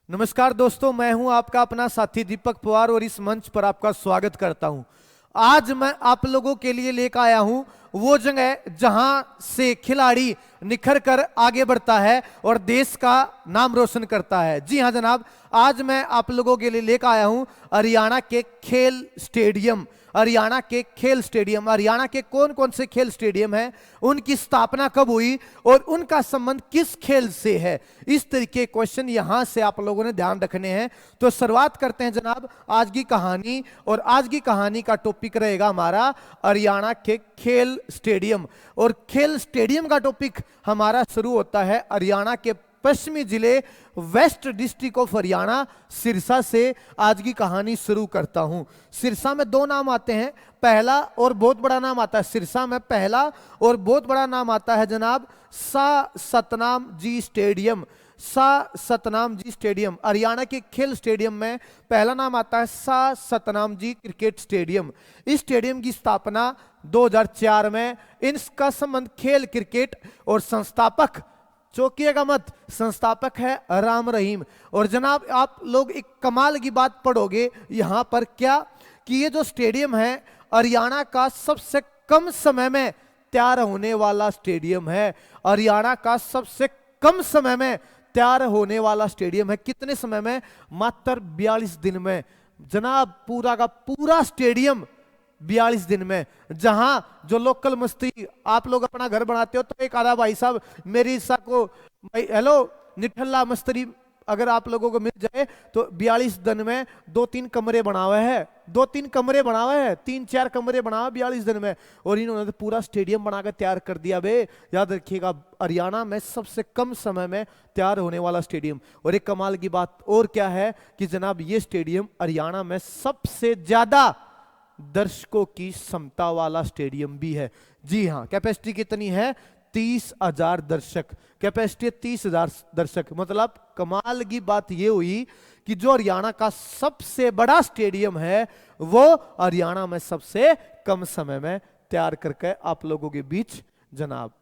नमस्कार दोस्तों, मैं हूं आपका अपना साथी दीपक पवार और इस मंच पर आपका स्वागत करता हूं। आज मैं आप लोगों के लिए लेकर आया हूं वो जगह जहां से खिलाड़ी निखर कर आगे बढ़ता है और देश का नाम रोशन करता है। जी हां जनाब, आज मैं आप लोगों के लिए लेकर आया हूं हरियाणा के खेल स्टेडियम। हरियाणा के खेल स्टेडियम, हरियाणा के कौन कौन से खेल स्टेडियम हैं, उनकी स्थापना कब हुई और उनका संबंध किस खेल से है, इस तरीके क्वेश्चन यहां से आप लोगों ने ध्यान रखने हैं। तो शुरुआत करते हैं जनाब आज की कहानी, और आज की कहानी का टॉपिक रहेगा हमारा हरियाणा के खेल स्टेडियम। और खेल स्टेडियम का टॉपिक हमारा शुरू होता है हरियाणा के पश्चिमी जिले waste district of Haryana Sirsa से। आज की कहानी शुरू करता हूं। सिरसा में दो नाम आते हैं, पहला और बहुत बड़ा नाम आता है। सिरसा में पहला और बहुत बड़ा नाम आता है जनाब सा सतनाम जी स्टेडियम। सा सतनाम जी स्टेडियम हरियाणा के खेल स्टेडियम में पहला नाम आता है सा सतनाम जी क्रिकेट स्टेडियम। इस स्टेडियम की स्थापना 2004 में। इनका संबंध खेल क्रिकेट और संस्थापक, चौंकिएगा मत, संस्थापक है राम रहीम। और जनाब आप लोग एक कमाल की बात पढ़ोगे यहां पर, क्या कि ये जो स्टेडियम है हरियाणा का सबसे कम समय में तैयार होने वाला स्टेडियम है। हरियाणा का सबसे कम समय में तैयार होने वाला स्टेडियम है। कितने समय में? मात्र 42 दिन में जनाब। पूरा का पूरा स्टेडियम 42 दिन में। जहां जो लोकल मस्ती आप लोग अपना घर बनाते हो तो एक आधा भाई साहब मेरी हिस्सा को भाई हेलो निठल्ला मस्तरी अगर आप लोगों को मिल जाए तो 42 दिन में 2-3 कमरे बना हुए हैं, 2-3 कमरे बना हुए हैं, 3-4 कमरे बना हुए 42 दिन में। और इन्होंने तो पूरा स्टेडियम बनाकर तैयार कर दिया बे। याद रखिएगा हरियाणा में सबसे कम समय में तैयार होने वाला स्टेडियम। और एक कमाल की बात और क्या है कि जनाब ये स्टेडियम हरियाणा में सबसे ज्यादा दर्शकों की क्षमता वाला स्टेडियम भी है। जी हां, कैपेसिटी कितनी है? 30,000 दर्शक। कैपेसिटी 30,000 दर्शक। मतलब कमाल की बात यह हुई कि जो हरियाणा का सबसे बड़ा स्टेडियम है वो हरियाणा में सबसे कम समय में तैयार करके आप लोगों के बीच जनाब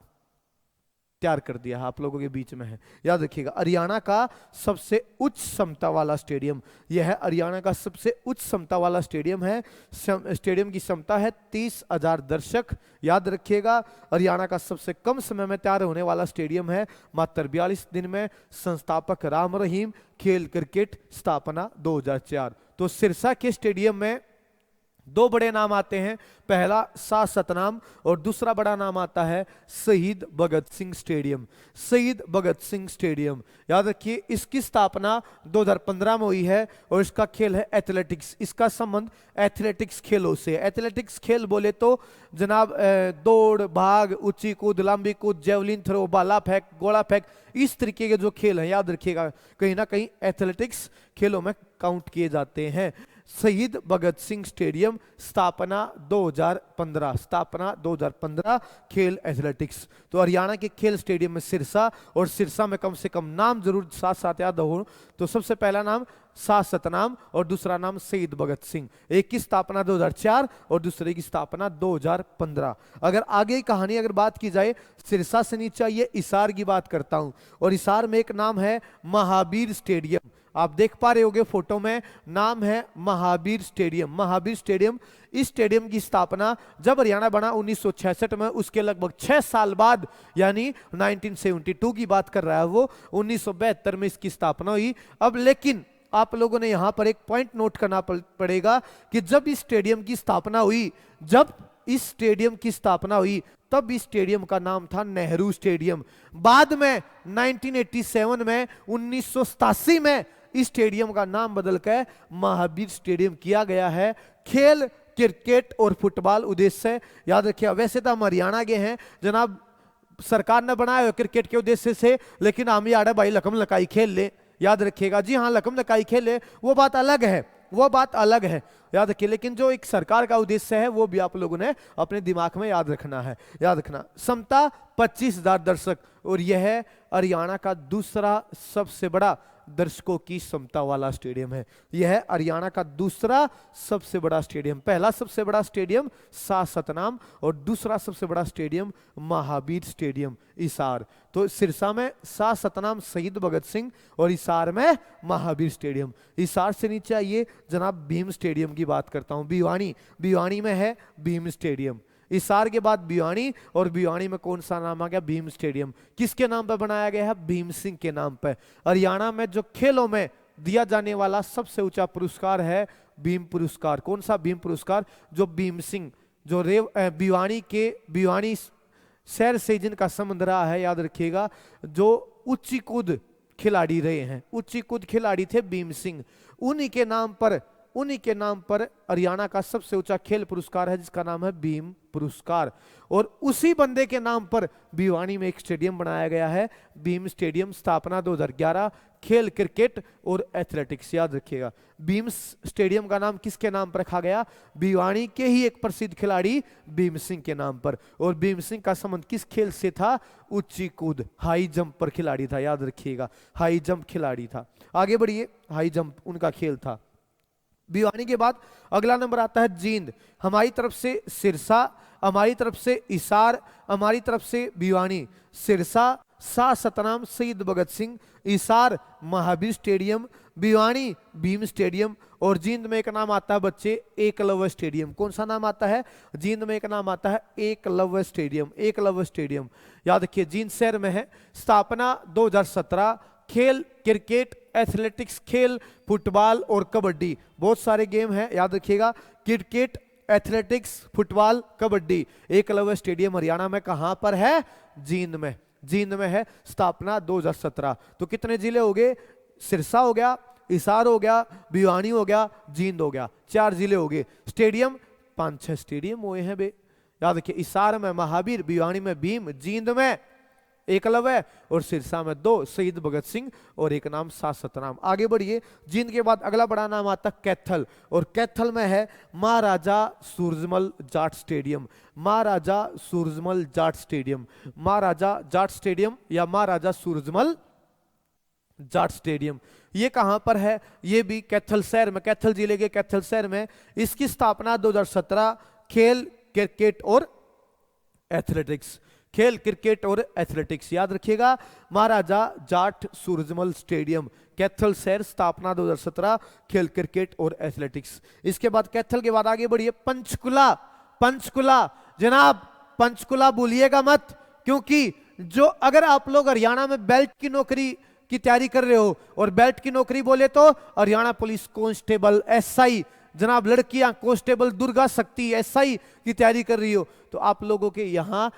तैयार कर दिया है, आप लोगों के बीच में है। याद रखिएगा हरियाणा का सबसे उच्च क्षमता वाला स्टेडियम यह है। हरियाणा का सबसे उच्च क्षमता वाला स्टेडियम है। स्टेडियम की क्षमता है 30,000 दर्शक। याद रखिएगा हरियाणा का सबसे कम समय में तैयार होने वाला स्टेडियम है, मात्र 42 दिन में। संस्थापक राम रहीम। खेल क्रिकेट, स्थापना 2004। तो सिरसा के स्टेडियम में दो बड़े नाम आते हैं, पहला सा सतनाम और दूसरा बड़ा नाम आता है शहीद भगत सिंह स्टेडियम। शहीद भगत सिंह स्टेडियम याद रखिए इसकी स्थापना 2015 में हुई है और इसका खेल है एथलेटिक्स। इसका संबंध एथलेटिक्स खेलों से। एथलेटिक्स खेल बोले तो जनाब दौड़, भाग, ऊंची कूद, लंबी कूद, जेवलिन थ्रो, भाला फेंक, गोला फेंक, इस तरीके के जो खेल हैं याद रखिएगा कहीं ना कहीं एथलेटिक्स खेलों में काउंट किए जाते हैं। शहीद भगत सिंह स्टेडियम स्थापना 2015। स्थापना 2015 खेल एथलेटिक्स। तो हरियाणा के खेल स्टेडियम में सिरसा, और सिरसा में कम से कम नाम जरूर साथ साथ याद हो। तो सबसे पहला नाम सा सतनाम और दूसरा नाम शहीद भगत सिंह। एक की स्थापना 2004 और दूसरे की स्थापना 2015। अगर आगे की कहानी अगर बात की जाए, सिरसा से नीचे ये हिसार की बात करता हूं, और हिसार में एक नाम है महावीर स्टेडियम। आप देख पा रहे होगे फोटो में, नाम है महावीर स्टेडियम। महावीर स्टेडियम। इस स्टेडियम की स्थापना जब हरियाणा बना 1966 में, उसके लगभग 6 साल बाद यानी 1972 की बात कर रहा है वो, 1972 में इसकी स्थापना हुई। अब लेकिन आप लोगों ने यहां पर एक पॉइंट नोट करना पड़ेगा कि जब इस स्टेडियम की स्थापना हुई, जब इस स्टेडियम की स्थापना हुई तब इस स्टेडियम का नाम था नेहरू स्टेडियम। बाद में 1987 में 1987 में इस स्टेडियम का नाम बदलकर महावीर स्टेडियम किया गया है। खेल क्रिकेट और फुटबॉल उद्देश्य से याद रखिए। वैसे तो हम हरियाणा के हैं जनाब, सरकार ने बनाया क्रिकेट के उद्देश्य से, लेकिन हम यार भाई लकम लकाई खेल ले। याद रखिएगा जी हाँ, लकम लकाई खेल ले वो बात अलग है, वो बात अलग है, याद रखिए। लेकिन जो एक सरकार का उद्देश्य है वो भी आप लोगों ने अपने दिमाग में याद रखना है। याद रखना क्षमता 25,000 दर्शक, और यह है हरियाणा का दूसरा सबसे बड़ा दर्शकों की क्षमता वाला स्टेडियम है। यह है हरियाणा का दूसरा सबसे बड़ा स्टेडियम। पहला सबसे बड़ा स्टेडियम सा सतनाम और दूसरा सबसे बड़ा स्टेडियम महावीर स्टेडियम हिसार। तो सिरसा में सा सतनाम शहीद भगत सिंह और हिसार में महावीर स्टेडियम। हिसार से नीचे आइए जनाब, भीम स्टेडियम की बात करता हूं। भिवानी में है भीम स्टेडियम। हिसार के बाद भिवानी, और भिवानी में कौन सा नाम आ गया? भीम स्टेडियम। किसके नाम पर बनाया गया है? भीम सिंह के नाम पर। हरियाणा में जो खेलों में दिया जाने वाला सबसे ऊंचा पुरस्कार है भीम पुरस्कार। कौन सा? भीम पुरस्कार, जो भीम सिंह, जो भिवानी शहर से जिनका संबंध रहा है, याद रखिएगा, जो ऊंची कूद खिलाड़ी रहे हैं, ऊंची कूद खिलाड़ी थे भीम सिंह। उन्हीं के नाम पर हरियाणा का सबसे ऊंचा खेल पुरस्कार है जिसका नाम है भीम पुरस्कार। और उसी बंदे के नाम पर भिवानी में एक स्टेडियम बनाया गया है, भीम स्टेडियम। स्थापना 2011। खेल क्रिकेट और एथलेटिक्स, याद रखिएगा। भीम स्टेडियम का नाम किसके नाम पर रखा गया? भिवानी के ही एक प्रसिद्ध खिलाड़ी भीम सिंह के नाम पर। और भीम सिंह का संबंध किस खेल से था? ऊंची कूद, हाई जंप पर खिलाड़ी था, याद रखिएगा, हाई जंप खिलाड़ी था। आगे बढ़िए, हाई जंप उनका खेल था। भिवानी के बाद अगला नंबर आता है जींद। हमारी तरफ से सिरसा, हमारी तरफ से हिसार, हमारी तरफ से भिवानी। सिरसा सा सतनाम शहीद भगत सिंह, हिसार महावीर स्टेडियम, भिवानी भीम स्टेडियम, और जींद में एक नाम आता है बच्चे, एकलव्य स्टेडियम। कौन सा नाम आता है? जींद में एक नाम आता है एकलव्य स्टेडियम। एकलव्य स्टेडियम, याद रखिए, जींद शहर में है। स्थापना 2017। खेल क्रिकेट, एथलेटिक्स, खेल फुटबॉल और कबड्डी, बहुत सारे गेम हैं, याद रखिएगा। Cricket, athletics, football, kabaddi. Eklavya stadium Haryana में कहां पर है? जींद में। जींद में है। स्थापना 2017। तो कितने जिले हो गए? सिरसा हो गया, हिसार हो गया, भिवानी हो गया, जींद हो गया, 4 जिले हो गए। स्टेडियम 5-6 स्टेडियम हुए हैं बे, याद रखिए। हिसार में महावीर, भिवानी में भीम, जींद में एकलव्य और सिरसा में 2 शहीद भगत सिंह और एक नाम सा सतनाम। आगे बढ़िए, जींद के बाद अगला बड़ा नाम आता कैथल, और कैथल में है महाराजा सूरजमल जाट स्टेडियम। महाराजा सूरजमल जाट स्टेडियम, महाराजा जाट स्टेडियम या महाराजा सूरजमल जाट स्टेडियम। ये कहां पर है? ये भी कैथल शहर में, कैथल जिले के कैथल शहर में। इसकी स्थापना 2017। खेल क्रिकेट और एथलेटिक्स, खेल क्रिकेट और एथलेटिक्स, याद रखिएगा। महाराजा जाट सूरजमल स्टेडियम, कैथल शहर। स्थापना 2017। खेल क्रिकेट और एथलेटिक्स। इसके बाद कैथल के बाद आगे बढ़िए, पंचकुला। पंचकुला जनाब, पंचकुला भूलिएगा मत, क्योंकि जो अगर आप लोग हरियाणा में बेल्ट की नौकरी की तैयारी कर रहे हो, और बेल्ट की नौकरी बोले तो हरियाणा पुलिस कांस्टेबल, एसआई, जनाब लड़कियां कांस्टेबल दुर्गा शक्ति एसआई की तैयारी कर रही हो, तो आप लोगों के यहाँ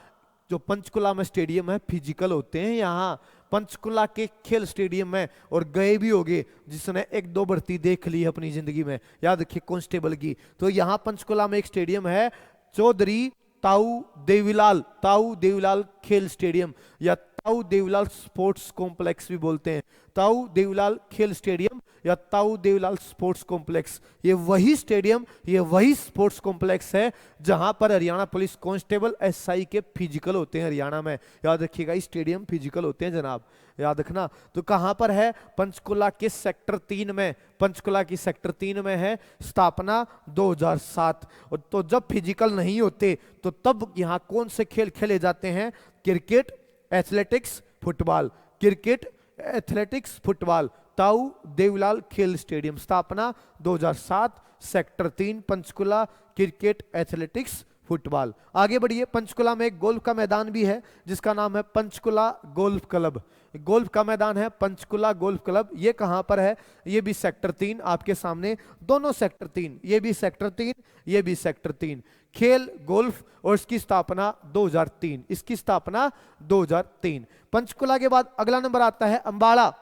जो पंचकुला में स्टेडियम है फिजिकल होते हैं। यहाँ पंचकुला के खेल स्टेडियम में, और गए भी होगे जिसने 1-2 भर्ती देख ली है अपनी जिंदगी में, याद रखिए कांस्टेबल की। तो यहाँ पंचकुला में एक स्टेडियम है, चौधरी ताऊ देवीलाल खेल स्टेडियम या ताऊ देवीलाल स्पोर्ट्स कॉम्प्लेक्स भी बोलते हैं। ताऊ देवीलाल खेल स्टेडियम या ताऊ देवीलाल स्पोर्ट्स कॉम्प्लेक्स, ये वही स्टेडियम, ये वही स्पोर्ट्स कॉम्प्लेक्स है जहां पर हरियाणा पुलिस कांस्टेबल एसआई के फिजिकल होते हैं हरियाणा में, याद रखिएगा। इस स्टेडियम फिजिकल होते हैं जनाब, याद रखना। तो कहां पर है? पंचकुला के सेक्टर 3 में, पंचकुला की सेक्टर 3 में है। स्थापना 2007। और तो जब फिजिकल नहीं होते तो तब यहाँ कौन से खेल खेले जाते हैं? Cricket, athletics, football. Cricket, athletics, football. ताऊ देवीलाल खेल स्टेडियम, स्थापना 2007। Sector 3 Panchkula, cricket, athletics, football. आगे बढ़िए, पंचकुला में एक गोल्फ का मैदान भी है जिसका नाम है पंचकुला गोल्फ क्लब। गोल्फ का मैदान है पंचकुला गोल्फ क्लब। ये कहां पर है? ये भी सेक्टर 3 आपके सामने, दोनों सेक्टर 3, ये भी सेक्टर 3, ये भी सेक्टर 3। खेल गोल्फ, और इसकी स्थापना 2003, इसकी स्थापना 2003। पंचकुला के बाद अगला नंबर आता है अंबाला।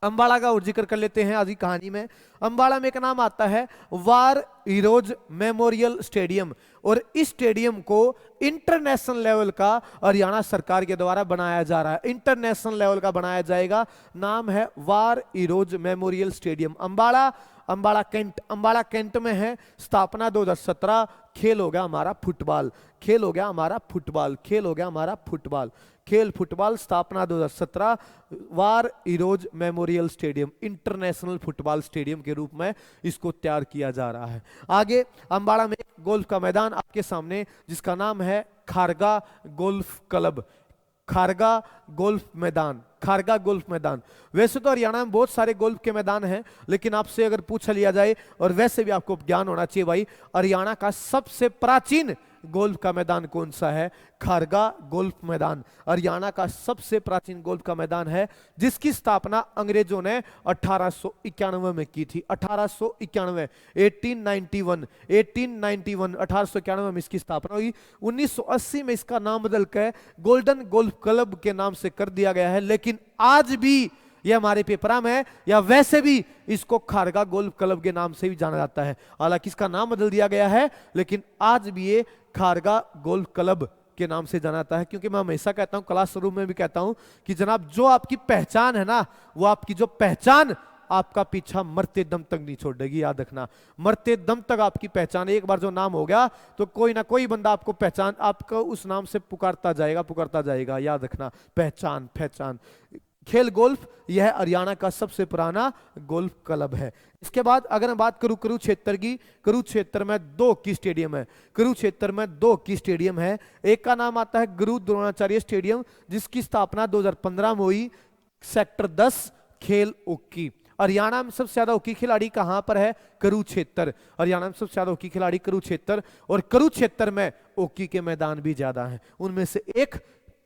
अंबाला का और जिक्र कर लेते हैं आज की कहानी में। अंबाला में एक नाम आता है वार हीरोज मेमोरियल स्टेडियम, और इस स्टेडियम को इंटरनेशनल लेवल का हरियाणा सरकार के द्वारा बनाया जा रहा है, इंटरनेशनल लेवल का बनाया जाएगा। नाम है war heroes memorial stadium, Ambala, Ambala cantt में है। स्थापना 2017। खेल हो गया हमारा फुटबॉल, खेल हो गया हमारा फुटबॉल, खेल हो गया हमारा फुटबॉल, खेल फुटबॉल। स्थापना 2017। War heroes memorial stadium international football stadium के रूप में इसको तैयार किया जा रहा है। आगे अंबाला में गोल्फ का मैदान आपके सामने, जिसका नाम है खारगा गोल्फ क्लब, खारगा गोल्फ मैदान, खारगा गोल्फ मैदान। वैसे तो हरियाणा में बहुत सारे गोल्फ के मैदान हैं, लेकिन आपसे अगर पूछ लिया जाए, और वैसे भी आपको ज्ञान होना चाहिए भाई, हरियाणा का सबसे प्राचीन गोल्फ का मैदान कौन सा है? खारगा गोल्फ मैदान हरियाणा का सबसे प्राचीन गोल्फ का मैदान है, जिसकी स्थापना अंग्रेजों ने 1891 में की थी। 1891, 1891 में इसकी स्थापना हुई। 1980 में इसका नाम बदल कर गोल्डन गोल्फ क्लब के नाम से कर दिया गया है, लेकिन आज भी यह हमारे पेपरा में है, या वैसे भी इसको खारगा गोल्फ क्लब के नाम से भी जाना जाता है। हालांकि इसका नाम बदल दिया गया है, लेकिन आज भी ये खारगा गोल्फ क्लब के नाम से जाना जाता है। क्योंकि मैं हमेशा कहता हूं, क्लासरूम में भी कहता हूं कि जनाब जो आपकी पहचान है ना, वो आपकी जो पहचान आपका पीछा मरते दम तक नहीं छोड़ेगी, याद रखना। मरते दम तक आपकी पहचान, एक बार जो नाम हो गया तो कोई ना कोई बंदा आपको पहचान, आपको उस नाम से पुकारता जाएगा, याद रखना। पहचान, पहचान। खेल गोल्फ, यह हरियाणा का सबसे पुराना गोल्फ क्लब है। इसके बाद अगर मैं बात करूं कुरुक्षेत्र की, कुरुक्षेत्र में 2 की स्टेडियम है, कुरुक्षेत्र में 2 की स्टेडियम है। एक का नाम आता है गुरु द्रोणाचार्य स्टेडियम, जिसकी स्थापना 2015 में हुई। सेक्टर 10 खेल हॉकी। हरियाणा में सबसे ज्यादा हॉकी खिलाड़ी कहां पर है? कुरुक्षेत्र। हरियाणा में सबसे ज्यादा हॉकी खिलाड़ी कुरुक्षेत्र, और कुरुक्षेत्र में हॉकी के मैदान भी ज्यादा हैं। उनमें से एक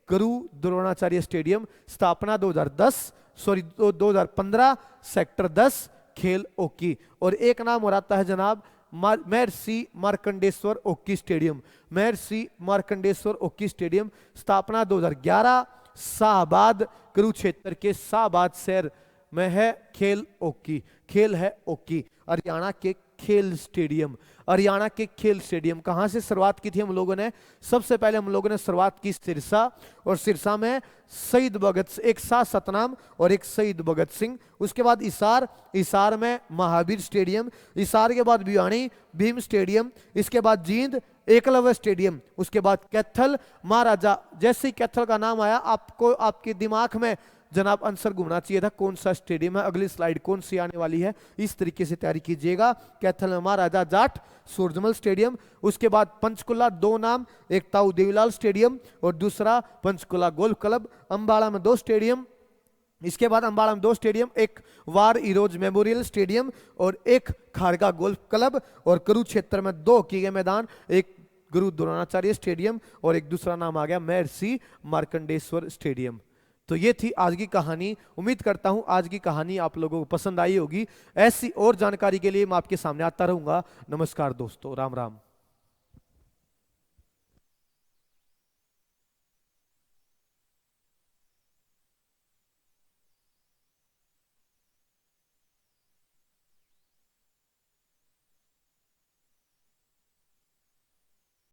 गुरु द्रोणाचार्य स्टेडियम, स्थापना 2015, सेक्टर 10 खेल हॉकी। और एक नाम और आता है जनाब महर्षि मार्कंडेश्वर हॉकी स्टेडियम, महर्षि मार्कंडेश्वर हॉकी स्टेडियम। स्थापना 2011, शाहबाद, कुरुक्षेत्र के शाहबाद शहर में है। खेल हॉकी, खेल है हॉकी। हरियाणा के खेल स्टेडियम, हरियाणा के खेल स्टेडियम कहां से शुरुआत की थी हम लोगों ने? सबसे पहले हम लोगों ने शुरुआत की सिरसा, और सिरसा में शहीद भगत, एक शाह सतनाम और एक शहीद भगत सिंह। उसके बाद हिसार, हिसार में महावीर स्टेडियम। हिसार के बाद भिवानी, भीम स्टेडियम। इसके बाद जींद, एकलव्य स्टेडियम। उसके बाद कैथल, महाराजा। जैसे ही कैथल का नाम आया, आपको आपके दिमाग में जनाब आंसर घूमना चाहिए था कौन सा स्टेडियम है, अगली स्लाइड कौन सी आने वाली है। इस तरीके से तैयारी कीजिएगा। कैथल में महाराजा जाट सूरजमल स्टेडियम। उसके बाद पंचकुला, 2 नाम, एक ताऊ देवीलाल स्टेडियम और दूसरा पंचकुला गोल्फ क्लब। अंबाला में 2 स्टेडियम। इसके बाद अंबाला में 2 स्टेडियम, एक वार हीरोज मेमोरियल स्टेडियम और एक खारगा गोल्फ क्लब। और कुरुक्षेत्र में 2 हॉकी के मैदान, एक गुरु द्रोणाचार्य स्टेडियम और एक दूसरा नाम आ गया महर्षि मार्कंडेश्वर स्टेडियम। तो ये थी आज की कहानी। उम्मीद करता हूं आज की कहानी आप लोगों को पसंद आई होगी। ऐसी और जानकारी के लिए मैं आपके सामने आता रहूंगा। नमस्कार दोस्तों, राम राम।